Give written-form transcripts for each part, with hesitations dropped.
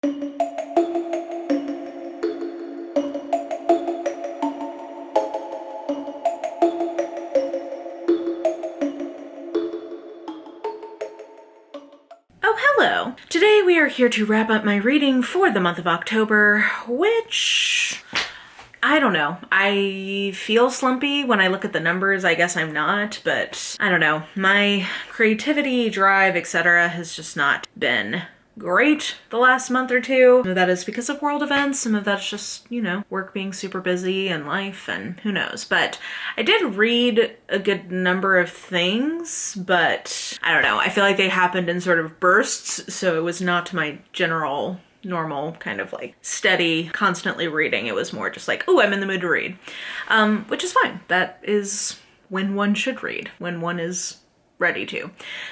Oh, hello! Today we are here to wrap up my reading for the month of October, which, I don't know. I feel slumpy when I look at the numbers. I guess I'm not, but I don't know. My creativity, drive, etc. has just not been great the last month or two. Some of that is because of world events. Some of that's just, you know, work being super busy and life and who knows. But I did read a good number of things, but I don't know. I feel like they happened in sort of bursts, so it was not my general normal kind of like steady, constantly reading. It was more just like, oh, I'm in the mood to read, which is fine. That is when one should read, when one is ready to.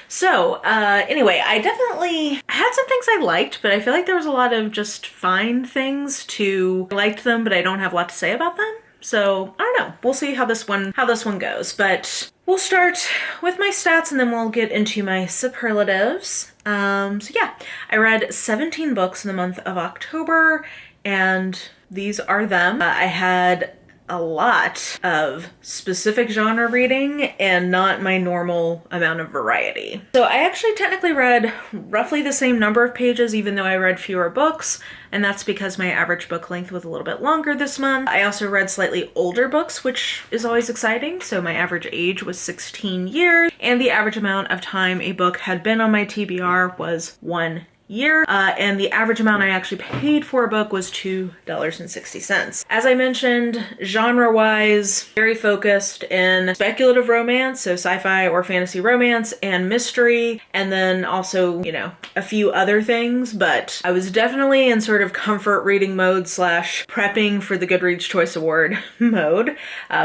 So anyway, I definitely had some things I liked, but I feel like there was a lot of just fine things to liked them, but I don't have a lot to say about them. So I don't know. We'll see how this one goes. But we'll start with my stats and then we'll get into my superlatives. So yeah, I read 17 books in the month of October, and these are them. I had a lot of specific genre reading and not my normal amount of variety. So I actually technically read roughly the same number of pages, even though I read fewer books, and that's because my average book length was a little bit longer this month. I also read slightly older books, which is always exciting. So my average age was 16 years, and the average amount of time a book had been on my TBR was 1 year, and the average amount I actually paid for a book was $2.60. As I mentioned, genre-wise, very focused in speculative romance, so sci-fi or fantasy romance, and mystery, and then also, you know, a few other things, but I was definitely in sort of comfort reading mode / prepping for the Goodreads Choice Award mode,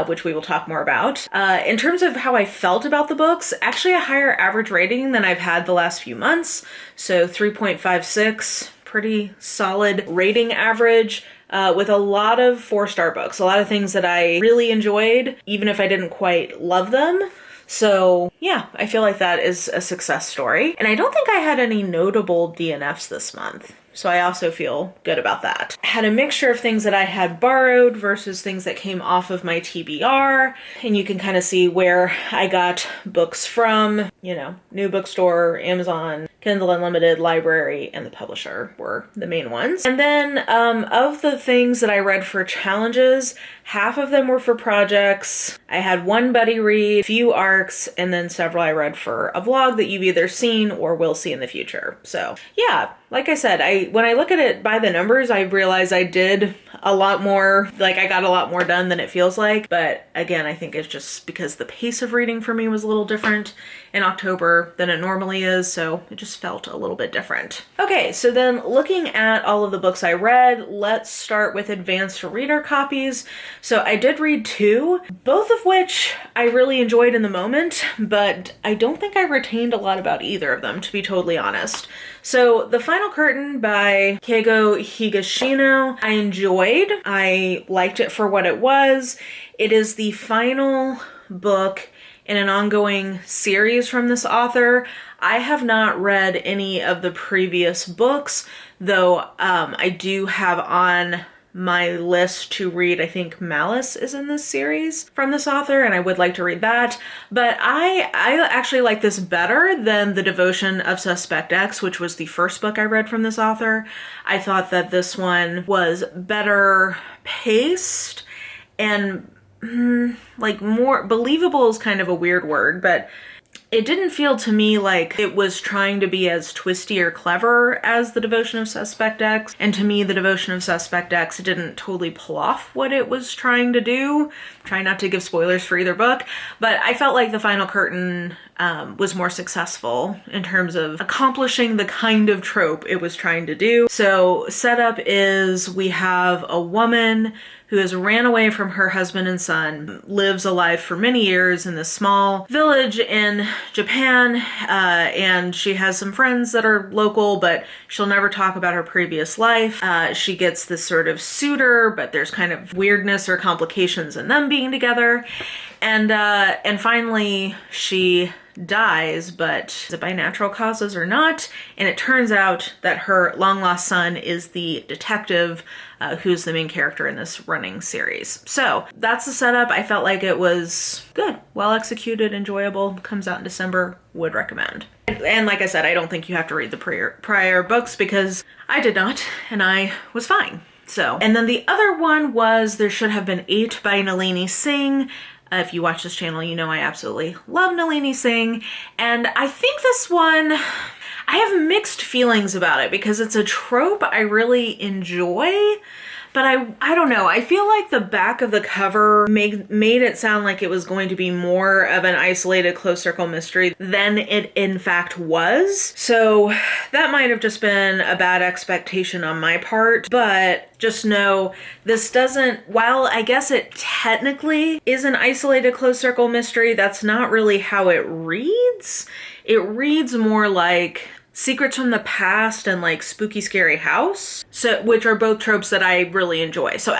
which we will talk more about. In terms of how I felt about the books, actually a higher average rating than I've had the last few months, so 3.56, pretty solid rating average, with a lot of 4-star books, a lot of things that I really enjoyed, even if I didn't quite love them. So yeah, I feel like that is a success story. And I don't think I had any notable DNFs this month, so I also feel good about that. I had a mixture of things that I had borrowed versus things that came off of my TBR, and you can kind of see where I got books from, you know, New Bookstore, Amazon, Kindle Unlimited, library, and the publisher were the main ones. And then of the things that I read for challenges, half of them were for projects. I had one buddy read, a few arcs, and then several I read for a vlog that you've either seen or will see in the future. So yeah, like I said, when I look at it by the numbers, I realize I did a lot more, like I got a lot more done than it feels like. But again, I think it's just because the pace of reading for me was a little different in October than it normally is, so it just felt a little bit different. Okay, so then looking at all of the books I read, let's start with advanced reader copies. So I did read 2, both of which I really enjoyed in the moment, but I don't think I retained a lot about either of them, to be totally honest. So The Final Curtain by Keigo Higashino, I enjoyed. I liked it for what it was. It is the final book in an ongoing series from this author. I have not read any of the previous books, though I do have on my list to read, I think Malice is in this series from this author, and I would like to read that. But I actually like this better than The Devotion of Suspect X, which was the first book I read from this author. I thought that this one was better paced and like more believable is kind of a weird word, but it didn't feel to me like it was trying to be as twisty or clever as The Devotion of Suspect X. And to me, The Devotion of Suspect X didn't totally pull off what it was trying to do. Try not to give spoilers for either book, but I felt like The Final Curtain was more successful in terms of accomplishing the kind of trope it was trying to do. So setup is we have a woman who has ran away from her husband and son, lives a life for many years in this small village in Japan, and she has some friends that are local, but she'll never talk about her previous life. She gets this sort of suitor, but there's kind of weirdness or complications in them being together. And finally she dies, but is it by natural causes or not? And it turns out that her long lost son is the detective who's the main character in this running series. So that's the setup. I felt like it was good, well executed, enjoyable. Comes out in December. Would recommend. And like I said, I don't think you have to read the prior books because I did not, and I was fine. So, and then the other one was There Should Have Been 8 by Nalini Singh. If you watch this channel, you know I absolutely love Nalini Singh. And I think this one, I have mixed feelings about it because it's a trope I really enjoy. But I don't know. I feel like the back of the cover made it sound like it was going to be more of an isolated closed circle mystery than it in fact was. So that might have just been a bad expectation on my part. But just know this doesn't, while I guess it technically is an isolated closed circle mystery, that's not really how it reads. It reads more like Secrets from the Past and like Spooky Scary House, so which are both tropes that I really enjoy. So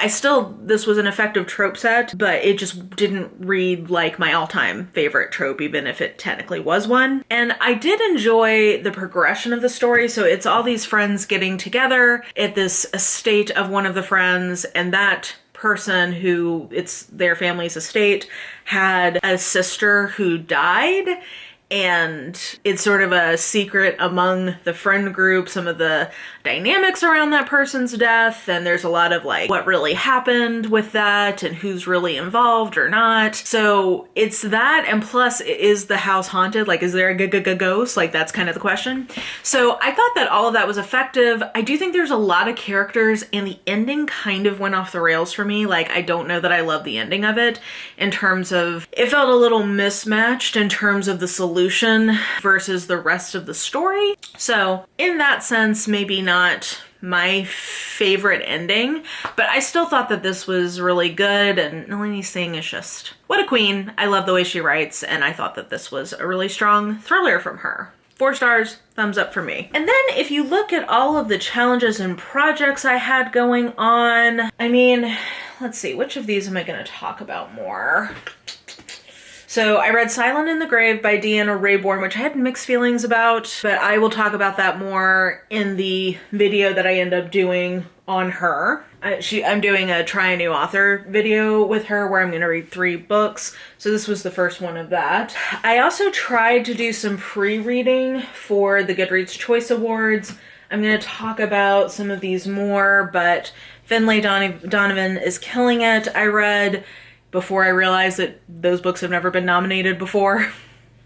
this was an effective trope set, but it just didn't read like my all-time favorite trope, even if it technically was one. And I did enjoy the progression of the story. So it's all these friends getting together at this estate of one of the friends, and that person who it's their family's estate had a sister who died. And it's sort of a secret among the friend group, some of the dynamics around that person's death. And there's a lot of like what really happened with that and who's really involved or not. So it's that. And plus, is the house haunted? Like, is there a ghost? Like, that's kind of the question. So I thought that all of that was effective. I do think there's a lot of characters and the ending kind of went off the rails for me. Like, I don't know that I love the ending of it in terms of, it felt a little mismatched in terms of the solution versus the rest of the story. So in that sense, maybe not my favorite ending, but I still thought that this was really good. And Nalini Singh is just, what a queen. I love the way she writes, and I thought that this was a really strong thriller from her. 4 stars, thumbs up for me. And then if you look at all of the challenges and projects I had going on, I mean, let's see, which of these am I going to talk about more? So I read Silent in the Grave by Deanna Raybourn, which I had mixed feelings about, but I will talk about that more in the video that I end up doing on her. I'm doing a try a new author video with her where I'm going to read 3 books. So this was the first one of that. I also tried to do some pre-reading for the Goodreads Choice Awards. I'm going to talk about some of these more, but Finlay Donovan is killing it. I read before I realized that those books have never been nominated before.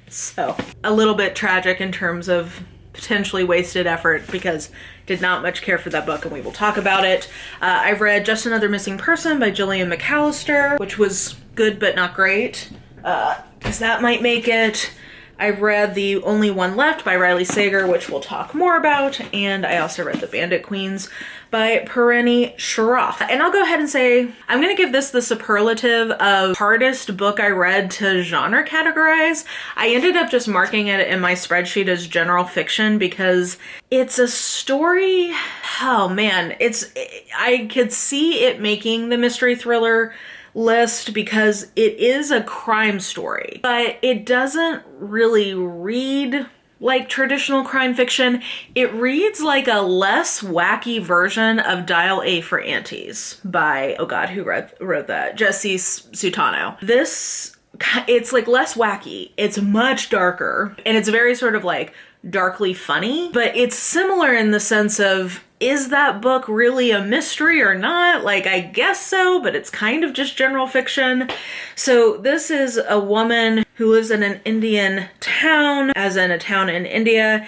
So a little bit tragic in terms of potentially wasted effort because did not much care for that book, and we will talk about it. I've read Just Another Missing Person by Gillian McAllister, which was good but not great, because that might make it. I've read The Only One Left by Riley Sager, which we'll talk more about, and I also read The Bandit Queens by Perenni Shroff. And I'll go ahead and say, I'm gonna give this the superlative of hardest book I read to genre categorize. I ended up just marking it in my spreadsheet as general fiction because it's a story, oh man, I could see it making the mystery thriller list because it is a crime story, but it doesn't really read like traditional crime fiction. It reads like a less wacky version of Dial A for Aunties by, oh god, who wrote that? Jesse Sutano. It's like less wacky. It's much darker, and it's very sort of like darkly funny, but it's similar in the sense of, is that book really a mystery or not? Like, I guess so, but it's kind of just general fiction. So this is a woman who lives in an Indian town, as in a town in India.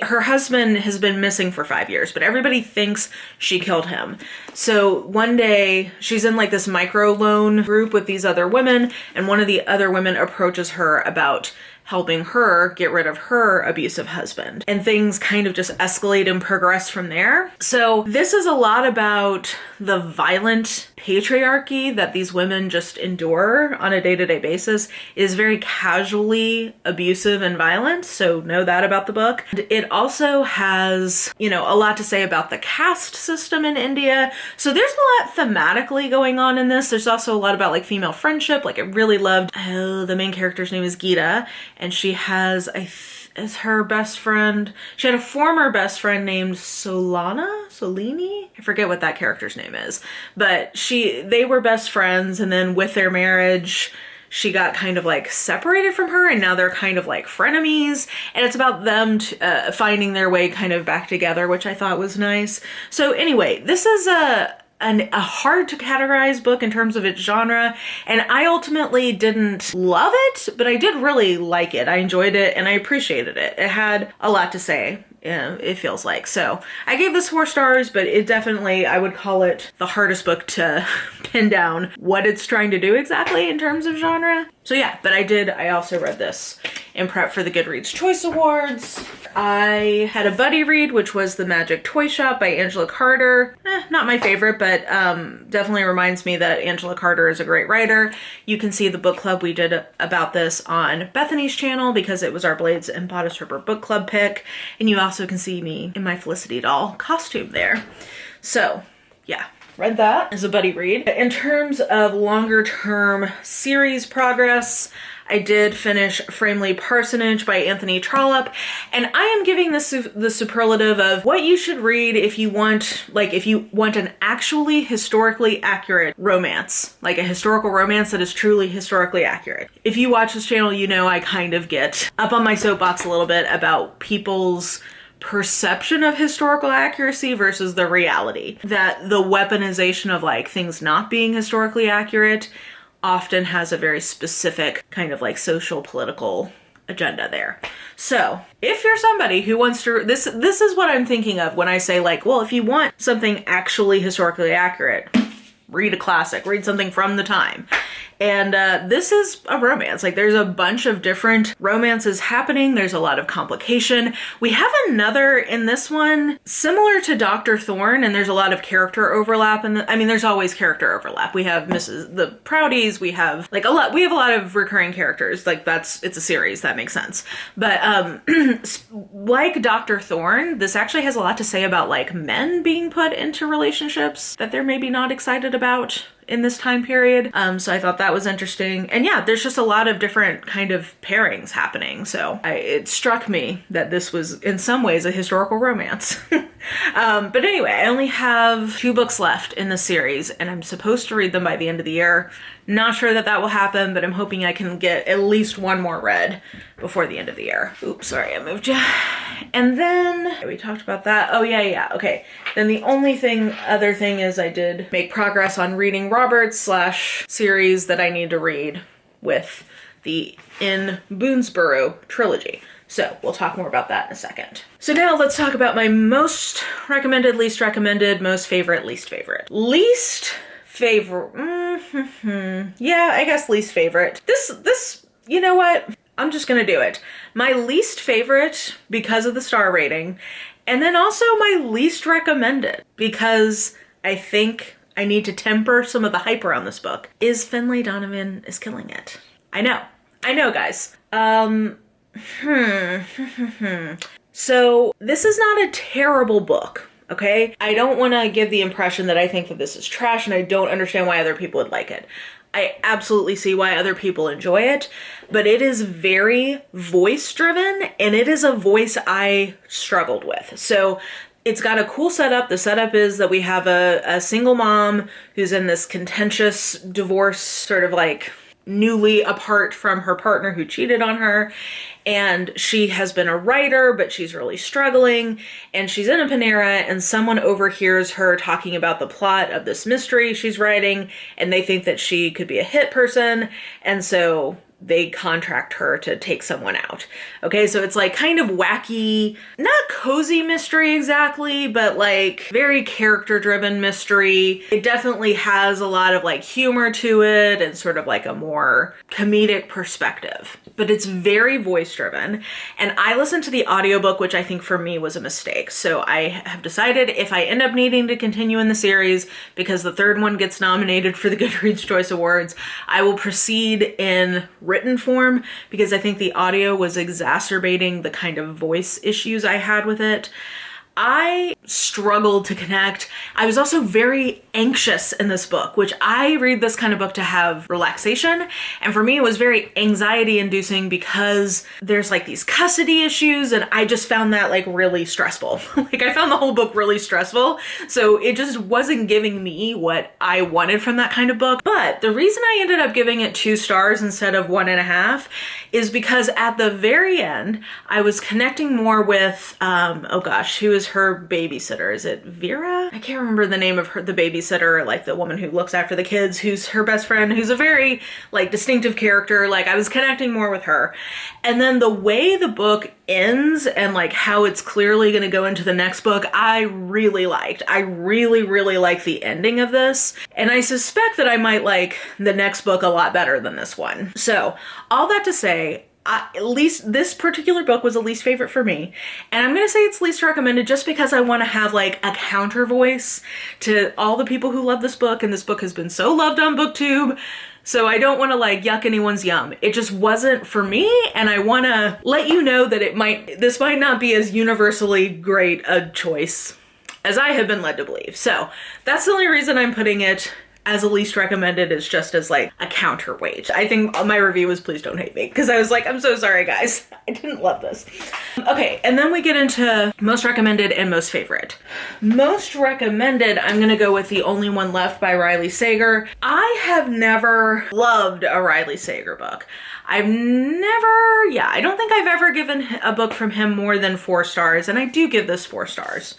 Her husband has been missing for 5 years, but everybody thinks she killed him. So one day she's in like this micro loan group with these other women, and one of the other women approaches her about helping her get rid of her abusive husband. And things kind of just escalate and progress from there. So this is a lot about the violent patriarchy that these women just endure on a day-to-day basis. It is very casually abusive and violent, so know that about the book. And it also has, you know, a lot to say about the caste system in India. So there's a lot thematically going on in this. There's also a lot about like female friendship. Like I really loved, the main character's name is Geeta, and she has, as her best friend, she had a former best friend named Solini? I forget what that character's name is, but they were best friends, and then with their marriage, she got kind of like separated from her, and now they're kind of like frenemies, and it's about them finding their way kind of back together, which I thought was nice. So anyway, this is a hard to categorize book in terms of its genre, and I ultimately didn't love it, but I did really like it. I enjoyed it and I appreciated it. It had a lot to say, it feels like. So I gave this 4 stars, but it definitely, I would call it the hardest book to pin down what it's trying to do exactly in terms of genre. So yeah, but I also read this in prep for the Goodreads Choice Awards. I had a buddy read, which was The Magic Toy Shop by Angela Carter. Not my favorite, but definitely reminds me that Angela Carter is a great writer. You can see the book club we did about this on Bethany's channel because it was our Blades and Bodice Ripper book club pick. And you also can see me in my Felicity doll costume there. So yeah, read that as a buddy read. In terms of longer term series progress, I did finish Framley Parsonage by Anthony Trollope, and I am giving this the superlative of what you should read if you want an actually historically accurate romance, like a historical romance that is truly historically accurate. If you watch this channel, you know I kind of get up on my soapbox a little bit about people's perception of historical accuracy versus the reality. That the weaponization of like things not being historically accurate often has a very specific kind of like social political agenda there. So if you're somebody who wants to, this is what I'm thinking of when I say like, well, if you want something actually historically accurate, read a classic, read something from the time. And this is a romance. Like there's a bunch of different romances happening. There's a lot of complication. We have another in this one similar to Dr. Thorne, and there's a lot of character overlap. And I mean, there's always character overlap. We have the Proudies. We have like we have a lot of recurring characters. Like it's a series, that makes sense. But like Dr. Thorne, this actually has a lot to say about like men being put into relationships that they're maybe not excited about in this time period. So I thought that was interesting. And yeah, there's just a lot of different kind of pairings happening. So it struck me that this was in some ways a historical romance. But anyway, I only have 2 books left in the series, and I'm supposed to read them by the end of the year. Not sure that will happen, but I'm hoping I can get at least 1 more read before the end of the year. Oops, sorry, I moved you. And then we talked about that. Oh yeah. Okay. Then the only other thing is I did make progress on reading Roberts / series that I need to read with the In Boonesborough trilogy. So we'll talk more about that in a second. So now let's talk about my most recommended, least recommended, most favorite, least favorite. Least favorite. Yeah, I guess least favorite. This, you know what? I'm just gonna do it. My least favorite because of the star rating, and then also my least recommended because I think I need to temper some of the hype around this book, is Finlay Donovan is Killing It. I know, guys. So this is not a terrible book, okay? I don't want to give the impression that I think that this is trash and I don't understand why other people would like it. I absolutely see why other people enjoy it, but it is very voice-driven, and it is a voice I struggled with. So it's got a cool setup. The setup is that we have a single mom who's in this contentious divorce, sort of like newly apart from her partner who cheated on her, and she has been a writer, but she's really struggling, and she's in a Panera, and someone overhears her talking about the plot of this mystery she's writing, and they think that she could be a hit person, and so they contract her to take someone out. Okay, so it's like kind of wacky, not cozy mystery exactly, but like very character-driven mystery. It definitely has a lot of like humor to it and sort of like a more comedic perspective, but it's very voice-driven. And I listened to the audiobook, which I think for me was a mistake. So I have decided if I end up needing to continue in the series because the third one gets nominated for the Goodreads Choice Awards, I will proceed in written form because I think the audio was exacerbating the kind of voice issues I had with it. I struggled to connect. I was also very anxious in this book, which I read this kind of book to have relaxation. And for me, it was very anxiety inducing because there's like these custody issues and I just found that like really stressful. Like I found the whole book really stressful. So it just wasn't giving me what I wanted from that kind of book. But the reason I ended up giving it 2 stars instead of 1.5 is because at the very end, I was connecting more with, oh gosh, who is her babysitter? Is it Vera? I can't remember the name of her, the babysitter, like the woman who looks after the kids, who's her best friend, who's a very like distinctive character. Like I was connecting more with her. And then the way the book ends and like how it's clearly going to go into the next book, I really liked. I really, really like the ending of this. And I suspect that I might like the next book a lot better than this one. So all that to say, at least this particular book was the least favorite for me. And I'm going to say it's least recommended just because I want to have like a counter voice to all the people who love this book. And this book has been so loved on BookTube. So I don't want to like yuck anyone's yum. It just wasn't for me. And I want to let you know that this might not be as universally great a choice as I have been led to believe. So that's the only reason I'm putting it as a least recommended, is just as like a counterweight. I think my review was please don't hate me because I was like, I'm so sorry guys, I didn't love this. Okay, and then we get into most recommended and most favorite. Most recommended, I'm gonna go with The Only One Left by Riley Sager. I have never loved a Riley Sager book. I don't think I've ever given a book from him more than 4 stars, and I do give this 4 stars.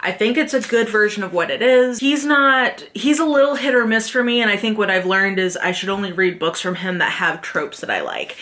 I think it's a good version of what it is. He's a little hit or miss for me, and I think what I've learned is I should only read books from him that have tropes that I like.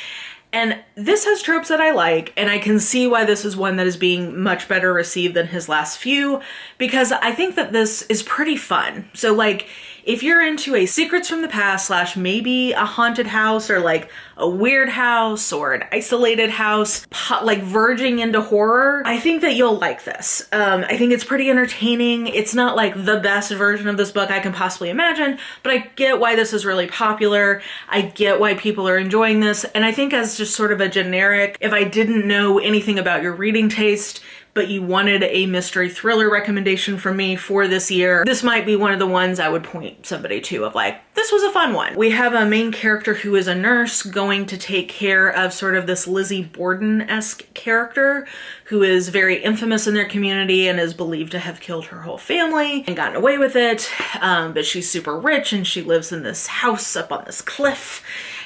And this has tropes that I like, and I can see why this is one that is being much better received than his last few, because I think that this is pretty fun. So like, if you're into a secrets from the past / maybe a haunted house or like a weird house or an isolated house, like verging into horror, I think that you'll like this. I think it's pretty entertaining. It's not like the best version of this book I can possibly imagine, but I get why this is really popular. I get why people are enjoying this. And I think as just sort of a generic, if I didn't know anything about your reading taste, but you wanted a mystery thriller recommendation from me for this year, this might be one of the ones I would point somebody to of like, this was a fun one. We have a main character who is a nurse going to take care of sort of this Lizzie Borden-esque character who is very infamous in their community and is believed to have killed her whole family and gotten away with it. But she's super rich and she lives in this house up on this cliff.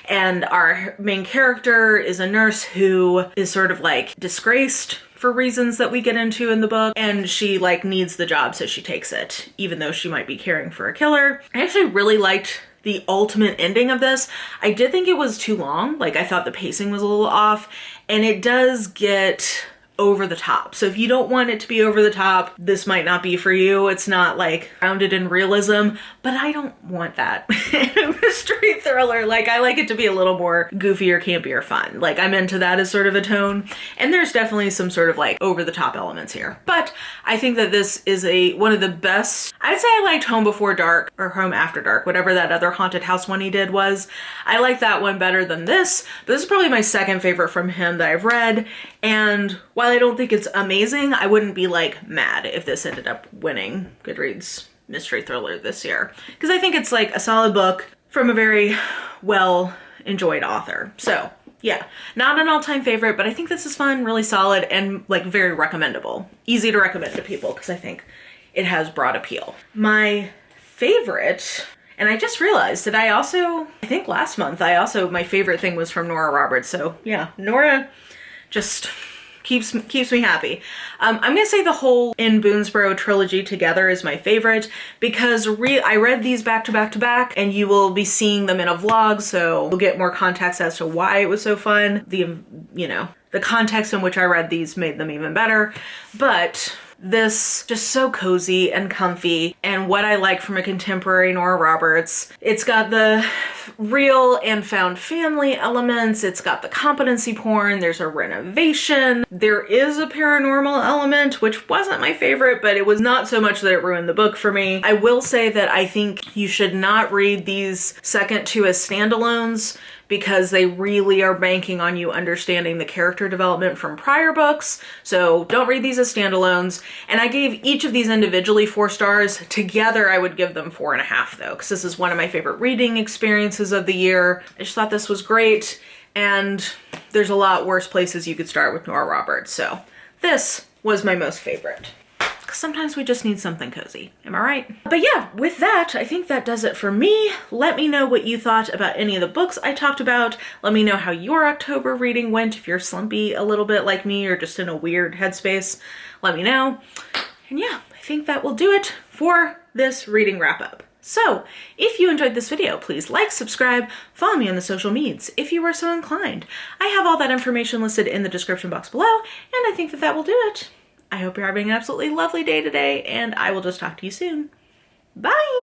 And our main character is a nurse who is sort of like disgraced for reasons that we get into in the book, and she like needs the job, so she takes it, even though she might be caring for a killer. I actually really liked the ultimate ending of this. I did think it was too long. Like I thought the pacing was a little off, and it does get over the top. So if you don't want it to be over the top, this might not be for you. It's not like grounded in realism, but I don't want that in a mystery thriller. Like I like it to be a little more goofy or campy or fun. Like I'm into that as sort of a tone. And there's definitely some sort of like over the top elements here. But I think that this is one of the best. I'd say I liked Home Before Dark or Home After Dark, whatever that other haunted house one he did was. I like that one better than this. But this is probably my second favorite from him that I've read. And while I don't think it's amazing, I wouldn't be like mad if this ended up winning Goodreads mystery thriller this year. Because I think it's like a solid book from a very well enjoyed author. So yeah, not an all-time favorite, but I think this is fun, really solid, and like very recommendable. Easy to recommend to people because I think it has broad appeal. My favorite, and I just realized that I think last month, my favorite thing was from Nora Roberts. So yeah, Nora just keeps me happy. I'm gonna say the whole In Boonesboro trilogy together is my favorite because I read these back to back to back, and you will be seeing them in a vlog, so you'll get more context as to why it was so fun. The context in which I read these made them even better, but this just so cozy and comfy, and what I like from a contemporary Nora Roberts. It's got the real and found family elements, it's got the competency porn, there's a renovation, there is a paranormal element, which wasn't my favorite, but it was not so much that it ruined the book for me. I will say that I think you should not read these second two as standalones, because they really are banking on you understanding the character development from prior books. So don't read these as standalones. And I gave each of these individually 4 stars. Together, I would give them 4.5 though, because this is one of my favorite reading experiences of the year. I just thought this was great. And there's a lot worse places you could start with Nora Roberts. So this was my most favorite. Sometimes we just need something cozy. Am I right? But yeah, with that, I think that does it for me. Let me know what you thought about any of the books I talked about. Let me know how your October reading went. If you're slumpy a little bit like me or just in a weird headspace, let me know. And yeah, I think that will do it for this reading wrap up. So, if you enjoyed this video, please like, subscribe, follow me on the social medias if you are so inclined. I have all that information listed in the description box below, and I think that will do it. I hope you're having an absolutely lovely day today, and I will just talk to you soon. Bye!